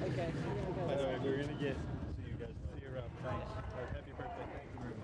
Okay. By the way, we're gonna see you guys. See you around. Thanks. Happy birthday. Thank you very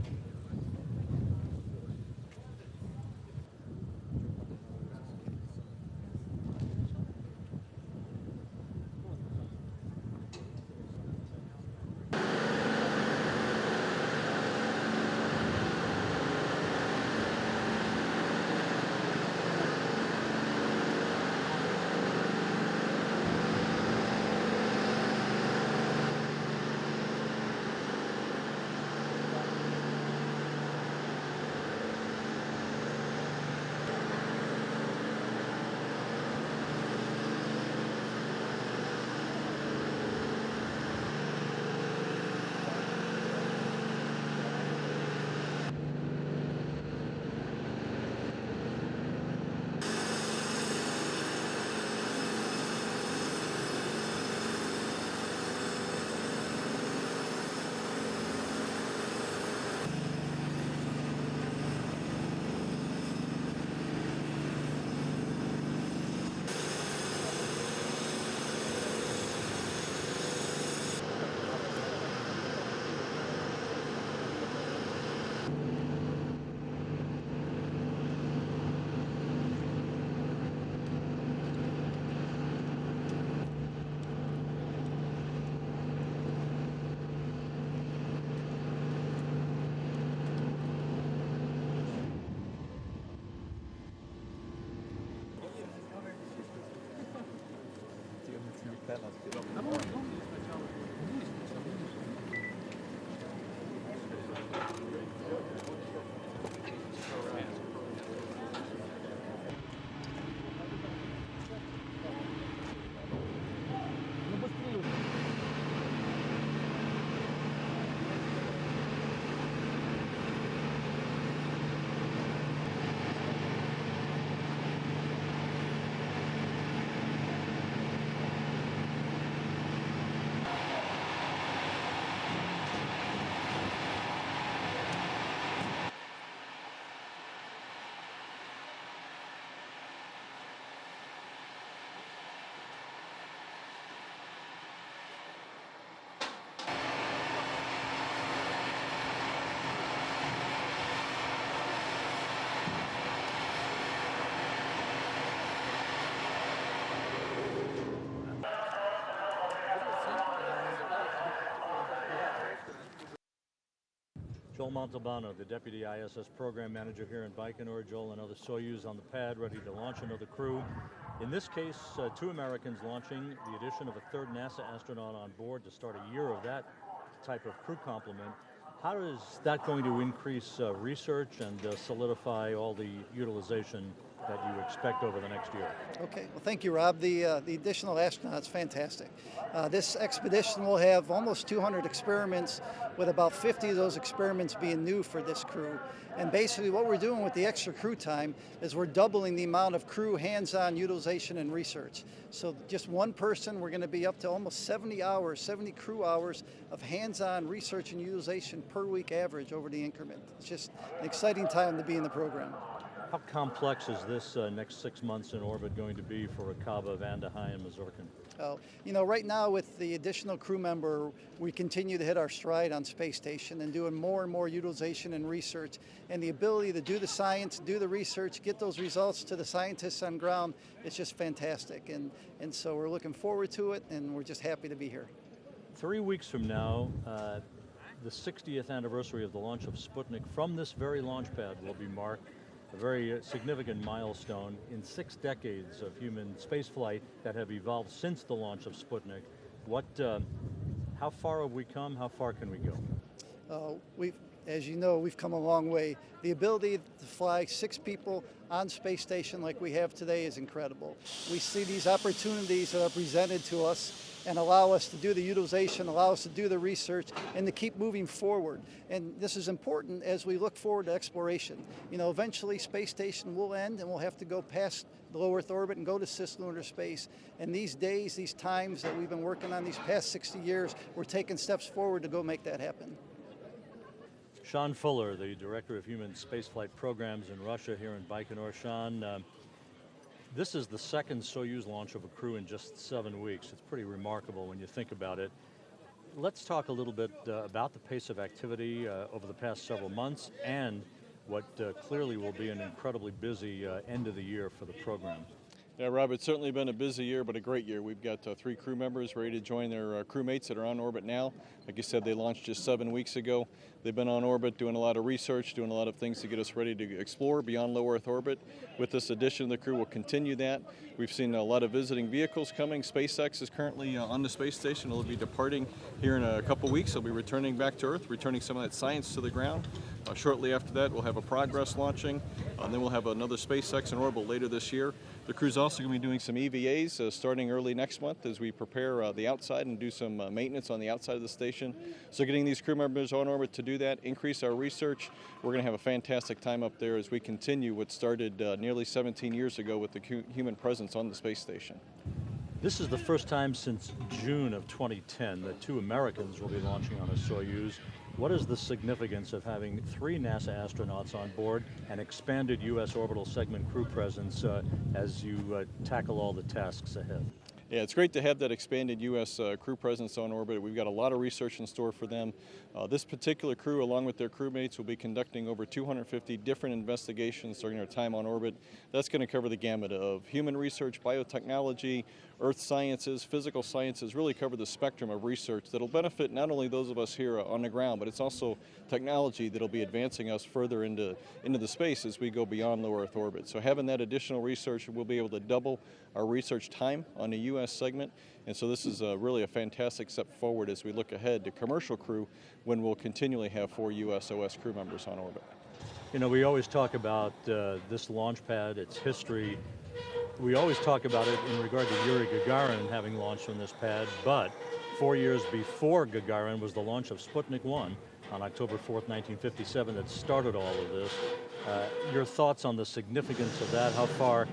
much. Joel Montalbano, the Deputy ISS Program Manager here in Baikonur. Joel, another Soyuz on the pad, ready to launch another crew. In this case, 2 Americans launching, the addition of a 3rd NASA astronaut on board to start a year of that type of crew complement. How is that going to increase research and solidify all the utilization that you expect over the next year? Okay, well thank you, Rob. The additional astronauts, fantastic. This expedition will have almost 200 experiments, with about 50 of those experiments being new for this crew. And basically what we're doing with the extra crew time is we're doubling the amount of crew hands-on utilization and research. So just one person, we're going to be up to almost 70 hours, 70 crew hours of hands-on research and utilization per week average over the increment. It's just an exciting time to be in the program. How complex is this next 6 months in orbit going to be for Akaba, Vande Hei, and Mazurkan? Oh, right now with the additional crew member, we continue to hit our stride on space station and doing more and more utilization and research, and the ability to do the science, do the research, get those results to the scientists on ground. It's just fantastic, and so we're looking forward to it, and we're just happy to be here. 3 weeks from now, the 60th anniversary of the launch of Sputnik from this very launch pad will be marked. A very significant milestone in 6 decades of human spaceflight that have evolved since the launch of Sputnik. How far have we come? How far can we go? As you know, we've come a long way. The ability to fly 6 people on space station like we have today is incredible. We see these opportunities that are presented to us and allow us to do the utilization, allow us to do the research, and to keep moving forward. And this is important as we look forward to exploration. Eventually space station will end and we'll have to go past the low Earth orbit and go to cislunar space. And these days, these times that we've been working on these past 60 years, we're taking steps forward to go make that happen. Sean Fuller, the Director of Human Spaceflight Programs in Russia here in Baikonur. Sean, this is the 2nd Soyuz launch of a crew in just 7 weeks. It's pretty remarkable when you think about it. Let's talk a little bit about the pace of activity over the past several months and what clearly will be an incredibly busy end of the year for the program. Yeah, Rob, it's certainly been a busy year, but a great year. We've got 3 crew members ready to join their crewmates that are on orbit now. Like you said, they launched just 7 weeks ago. They've been on orbit doing a lot of research, doing a lot of things to get us ready to explore beyond low Earth orbit. With this addition, the crew will continue that. We've seen a lot of visiting vehicles coming. SpaceX is currently on the space station. It'll be departing here in a couple weeks. They'll be returning back to Earth, returning some of that science to the ground. Shortly after that, we'll have a Progress launching, and then we'll have another SpaceX in orbit later this year. The crew's also going to be doing some EVAs starting early next month as we prepare the outside and do some maintenance on the outside of the station. So getting these crew members on orbit to do that, increase our research. We're going to have a fantastic time up there as we continue what started nearly 17 years ago with the human presence on the space station. This is the first time since June of 2010 that 2 Americans will be launching on a Soyuz. What is the significance of having 3 NASA astronauts on board and expanded U.S. orbital segment crew presence as you tackle all the tasks ahead? Yeah, it's great to have that expanded U.S. Crew presence on orbit. We've got a lot of research in store for them. This particular crew, along with their crewmates, will be conducting over 250 different investigations during their time on orbit. That's going to cover the gamut of human research, biotechnology, earth sciences, physical sciences, really cover the spectrum of research that'll benefit not only those of us here on the ground, but it's also technology that'll be advancing us further into the space as we go beyond low Earth orbit. So having that additional research, we'll be able to double our research time on the U.S. segment. And so this is really a fantastic step forward as we look ahead to commercial crew when we'll continually have 4 USOS crew members on orbit. We always talk about this launch pad, its history. We always talk about it in regard to Yuri Gagarin having launched on this pad, but 4 years before Gagarin was the launch of Sputnik 1 on October 4th, 1957 that started all of this. Your thoughts on the significance of that, how far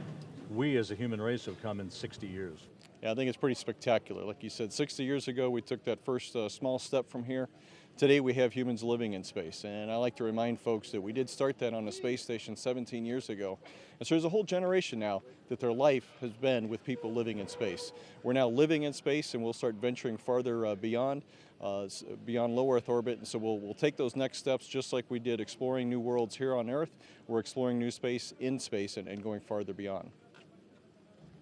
we as a human race have come in 60 years? Yeah, I think it's pretty spectacular. Like you said, 60 years ago we took that first small step from here. Today we have humans living in space, and I like to remind folks that we did start that on the space station 17 years ago. And so there's a whole generation now that their life has been with people living in space. We're now living in space, and we'll start venturing farther beyond low Earth orbit, and so we'll take those next steps just like we did exploring new worlds here on Earth. We're exploring new space in space and going farther beyond.